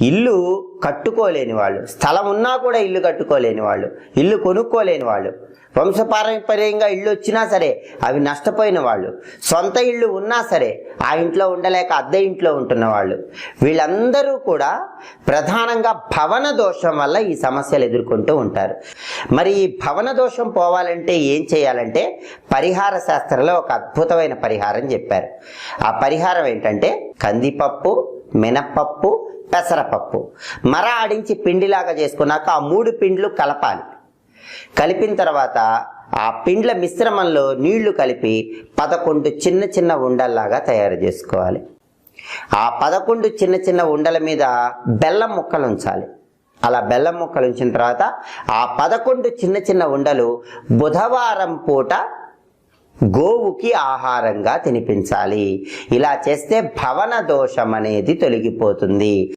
ఇల్లు కట్టుకోలేని వాళ్ళు, స్థలం ఉన్నా కూడా ఇల్లు కట్టుకోలేని వాళ్ళు, ఇల్లు కొనుక్కోలేని వాళ్ళు, వంశపారంపర్యంగా ఇళ్ళు వచ్చినా సరే అవి నష్టపోయిన వాళ్ళు, సొంత ఇళ్ళు ఉన్నా సరే ఆ ఇంట్లో ఉండలేక అద్దె ఇంట్లో ఉంటున్న వాళ్ళు, వీళ్ళందరూ కూడా ప్రధానంగా భవన దోషం వల్ల ఈ సమస్యలు ఎదుర్కొంటూ ఉంటారు. మరి ఈ భవన దోషం పోవాలంటే ఏం చేయాలంటే పరిహార శాస్త్రంలో ఒక అద్భుతమైన పరిహారం చెప్పారు. ఆ పరిహారం ఏంటంటే కందిపప్పు, మినప్పప్పు, పెసరపప్పు మర ఆడించి పిండిలాగా చేసుకున్నాక ఆ 3 పిండ్లు కలపాలి. కలిపిన తర్వాత ఆ పిండ్ల మిశ్రమంలో నీళ్లు కలిపి 11 చిన్న చిన్న ఉండల్లాగా తయారు చేసుకోవాలి. ఆ 11 చిన్న చిన్న ఉండల మీద బెల్లం ముక్కలు ఉంచాలి. అలా బెల్లం ముక్కలు ఉంచిన తర్వాత ఆ 11 చిన్న చిన్న ఉండలు బుధవారం పూట గోవుకి ఆహారంగా తినిపించాలి. ఇలా చేస్తే భవన దోషం అనేది తొలగిపోతుంది.